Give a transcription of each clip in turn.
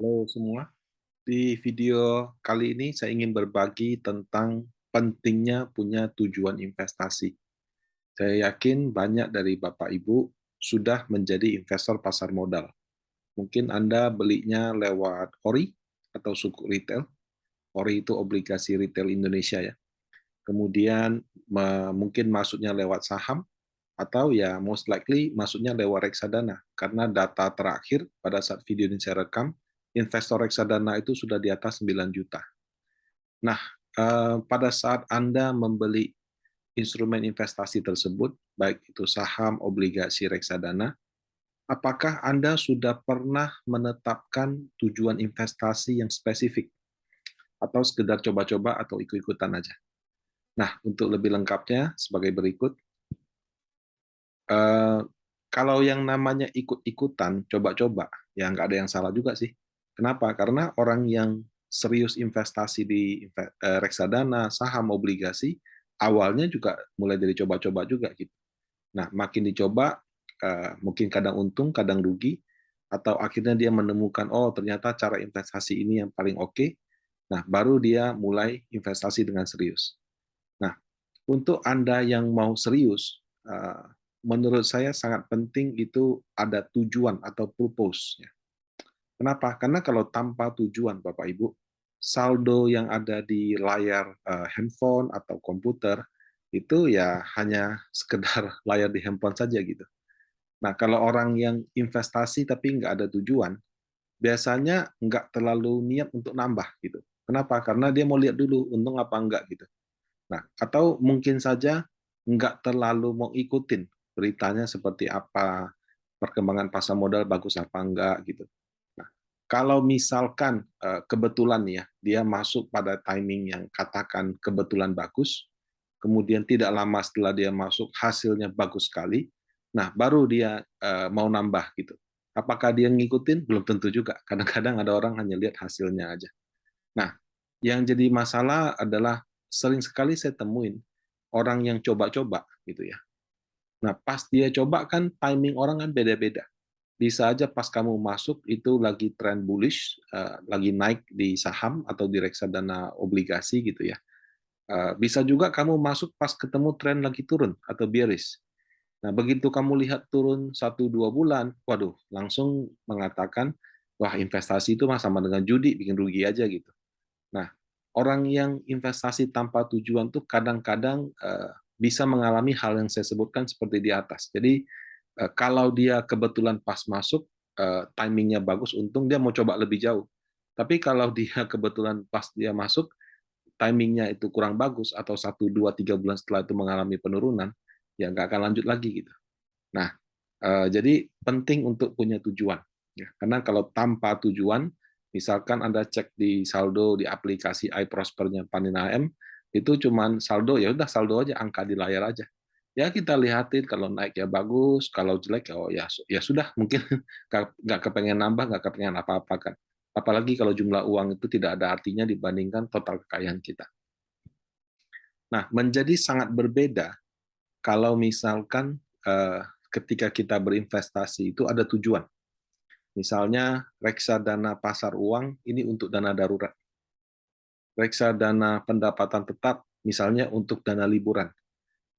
Halo semua, di video kali ini saya ingin berbagi tentang pentingnya punya tujuan investasi. Saya yakin banyak dari Bapak Ibu sudah menjadi investor pasar modal. Mungkin Anda belinya lewat ORI atau sukuk retail. ORI itu obligasi retail Indonesia ya. Kemudian mungkin masuknya lewat saham atau ya most likely masuknya lewat reksadana karena data terakhir pada saat video ini saya rekam, investor reksadana itu sudah di atas 9 juta. Nah, pada saat Anda membeli instrumen investasi tersebut, baik itu saham, obligasi, reksadana, apakah Anda sudah pernah menetapkan tujuan investasi yang spesifik atau sekedar coba-coba atau ikut-ikutan aja? Nah, untuk lebih lengkapnya sebagai berikut. Eh, Kalau yang namanya ikut-ikutan, coba-coba, ya nggak ada yang salah juga sih. Kenapa? Karena orang yang serius investasi di reksadana, saham, obligasi, awalnya juga mulai dari coba-coba juga gitu. Nah, makin dicoba, mungkin kadang untung, kadang rugi, atau akhirnya dia menemukan, oh ternyata cara investasi ini yang paling oke. Nah, baru dia mulai investasi dengan serius. Nah, untuk Anda yang mau serius, menurut saya sangat penting itu ada tujuan atau purpose. Ya. Kenapa? Karena kalau tanpa tujuan, Bapak Ibu, saldo yang ada di layar handphone atau komputer itu ya hanya sekedar layar di handphone saja gitu. Nah, kalau orang yang investasi tapi nggak ada tujuan, biasanya nggak terlalu niat untuk nambah gitu. Kenapa? Karena dia mau lihat dulu untung apa enggak gitu. Nah, atau mungkin saja nggak terlalu mau ikutin beritanya seperti apa, perkembangan pasar modal bagus apa enggak gitu. Nah, kalau misalkan kebetulan ya, dia masuk pada timing yang katakan kebetulan bagus, kemudian tidak lama setelah dia masuk hasilnya bagus sekali, nah baru dia mau nambah gitu. Apakah dia ngikutin? Belum tentu juga. Kadang-kadang ada orang hanya lihat hasilnya aja. Nah, yang jadi masalah adalah sering sekali saya temuin orang yang coba-coba gitu ya. Nah, pas dia coba kan timing orang kan beda-beda. Bisa aja pas kamu masuk itu lagi tren bullish, lagi naik di saham atau di reksadana obligasi gitu ya. Bisa juga kamu masuk pas ketemu tren lagi turun atau bearish. Nah, begitu kamu lihat turun 1-2 bulan, waduh, langsung mengatakan, wah investasi itu mah sama dengan judi, bikin rugi aja gitu. Nah, orang yang investasi tanpa tujuan tuh kadang-kadang bisa mengalami hal yang saya sebutkan seperti di atas. Jadi kalau dia kebetulan pas masuk, timingnya bagus, untung dia mau coba lebih jauh. Tapi kalau dia kebetulan pas dia masuk, timingnya itu kurang bagus atau 1, 2, 3 bulan setelah itu mengalami penurunan, ya nggak akan lanjut lagi gitu. Nah, jadi penting untuk punya tujuan. Ya, karena kalau tanpa tujuan, misalkan Anda cek di saldo di aplikasi iProsper-nya Panin AM, itu cuman saldo, ya udah saldo aja, angka di layar aja. Ya kita lihatin kalau naik ya bagus, kalau jelek ya oh ya ya sudah mungkin nggak kepengen nambah, nggak kepengen apa-apa kan. Apalagi kalau jumlah uang itu tidak ada artinya dibandingkan total kekayaan kita. Nah, menjadi sangat berbeda kalau misalkan ketika kita berinvestasi itu ada tujuan. Misalnya reksadana pasar uang ini untuk dana darurat. Reksadana pendapatan tetap misalnya untuk dana liburan.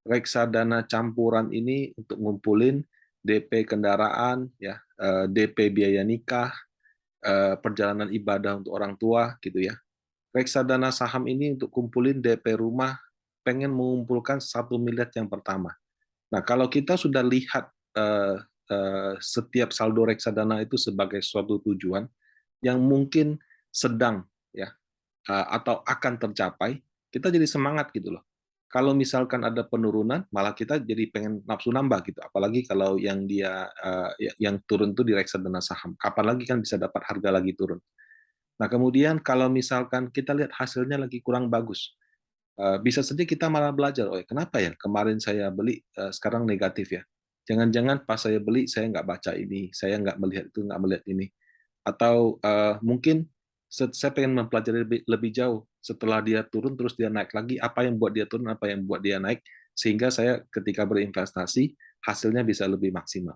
Reksadana campuran ini untuk ngumpulin DP kendaraan, ya, DP biaya nikah, perjalanan ibadah untuk orang tua, gitu ya. Reksadana saham ini untuk kumpulin DP rumah, pengen mengumpulkan 1 miliar yang pertama. Nah, kalau kita sudah lihat setiap saldo reksadana itu sebagai suatu tujuan yang mungkin sedang ya atau akan tercapai, kita jadi semangat gitu loh. Kalau misalkan ada penurunan, malah kita jadi pengen nafsu nambah gitu. Apalagi kalau yang dia yang turun tuh di reksadana saham. Kapan lagi kan bisa dapat harga lagi turun. Nah, kemudian kalau misalkan kita lihat hasilnya lagi kurang bagus, bisa saja kita malah belajar, oh ya kenapa ya kemarin saya beli sekarang negatif ya. Jangan-jangan pas saya beli saya nggak baca ini, saya nggak melihat itu, nggak melihat ini. Atau mungkin saya pengen mempelajari lebih jauh setelah dia turun terus dia naik lagi, apa yang buat dia turun, apa yang buat dia naik, sehingga saya ketika berinvestasi hasilnya bisa lebih maksimal.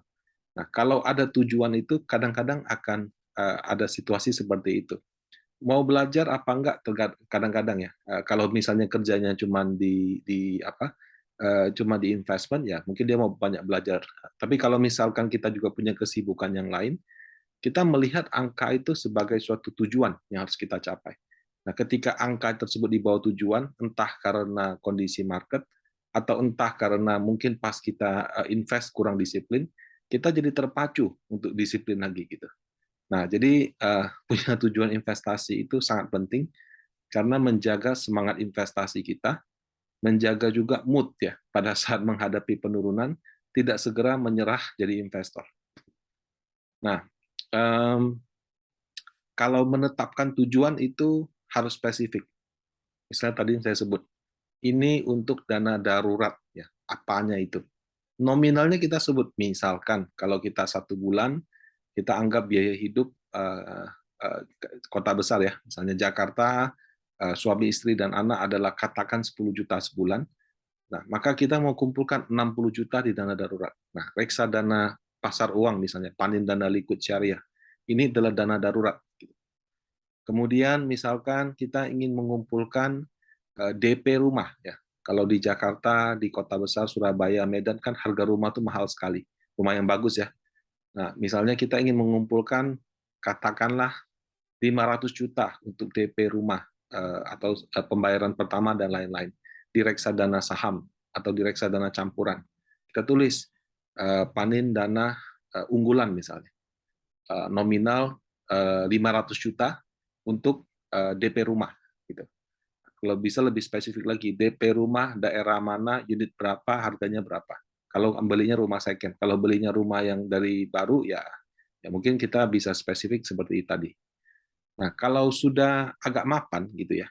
Nah, kalau ada tujuan itu kadang-kadang akan ada situasi seperti itu. Mau belajar apa enggak kadang-kadang ya. Kalau misalnya kerjanya cuma di apa? Cuma di investment ya, mungkin dia mau banyak belajar. Tapi kalau misalkan kita juga punya kesibukan yang lain, kita melihat angka itu sebagai suatu tujuan yang harus kita capai. Nah, ketika angka tersebut di bawah tujuan, entah karena kondisi market, atau entah karena mungkin pas kita invest kurang disiplin, kita jadi terpacu untuk disiplin lagi gitu. Nah, jadi punya tujuan investasi itu sangat penting karena menjaga semangat investasi kita, menjaga juga mood ya pada saat menghadapi penurunan, tidak segera menyerah jadi investor. Nah, um, kalau menetapkan tujuan itu harus spesifik. Misalnya tadi yang saya sebut, ini untuk dana darurat ya, apanya itu? Nominalnya kita sebut, misalkan kalau kita 1 bulan kita anggap biaya hidup kota besar ya, misalnya Jakarta, suami istri dan anak adalah katakan 10 juta sebulan. Nah, maka kita mau kumpulkan 60 juta di dana darurat. Nah, reksadana pasar uang misalnya, panin dana liquid syariah. Ini adalah dana darurat. Kemudian misalkan kita ingin mengumpulkan DP rumah ya. Kalau di Jakarta, di kota besar Surabaya, Medan kan harga rumah tuh mahal sekali. Rumah yang bagus ya. Nah, misalnya kita ingin mengumpulkan katakanlah 500 juta untuk DP rumah atau pembayaran pertama dan lain-lain di reksadana saham atau di reksadana campuran. Kita tulis panin dana unggulan misalnya. Nominal 500 juta untuk DP rumah gitu. Kalau bisa lebih spesifik lagi, DP rumah daerah mana, unit berapa, harganya berapa. Kalau belinya rumah second, kalau belinya rumah yang dari baru ya mungkin kita bisa spesifik seperti tadi. Nah, kalau sudah agak mapan gitu ya,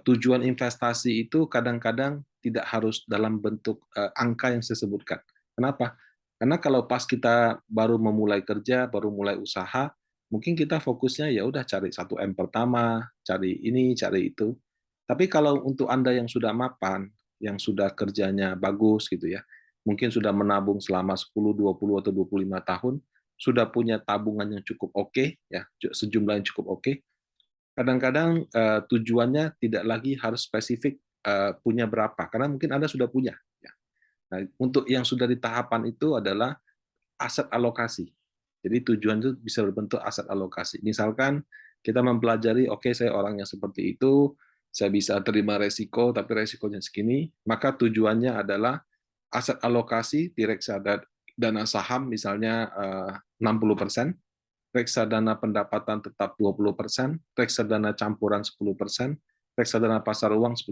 tujuan investasi itu kadang-kadang tidak harus dalam bentuk angka yang saya sebutkan. Kenapa? Karena kalau pas kita baru memulai kerja, baru mulai usaha, mungkin kita fokusnya ya udah cari 1M pertama, cari ini, cari itu. Tapi kalau untuk Anda yang sudah mapan, yang sudah kerjanya bagus gitu ya, mungkin sudah menabung selama 10, 20 atau 25 tahun, sudah punya tabungan yang cukup oke ya, sejumlah yang cukup oke, kadang-kadang tujuannya tidak lagi harus spesifik punya berapa, karena mungkin Anda sudah punya. Ya. Nah, untuk yang sudah di tahapan itu adalah aset alokasi. Jadi tujuan itu bisa berbentuk aset alokasi. Misalkan kita mempelajari, oke, saya orang yang seperti itu, saya bisa terima resiko, tapi resikonya segini, maka tujuannya adalah aset alokasi di reksadana dana saham misalnya 60%, reksadana pendapatan tetap 20%, reksadana campuran 10%, reksadana pasar uang 10%.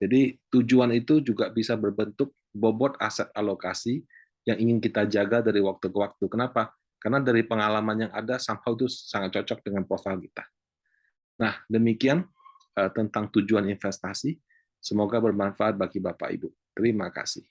Jadi tujuan itu juga bisa berbentuk bobot aset alokasi yang ingin kita jaga dari waktu ke waktu. Kenapa? Karena dari pengalaman yang ada, somehow itu sangat cocok dengan profil kita. Nah, demikian tentang tujuan investasi. Semoga bermanfaat bagi Bapak Ibu. Terima kasih.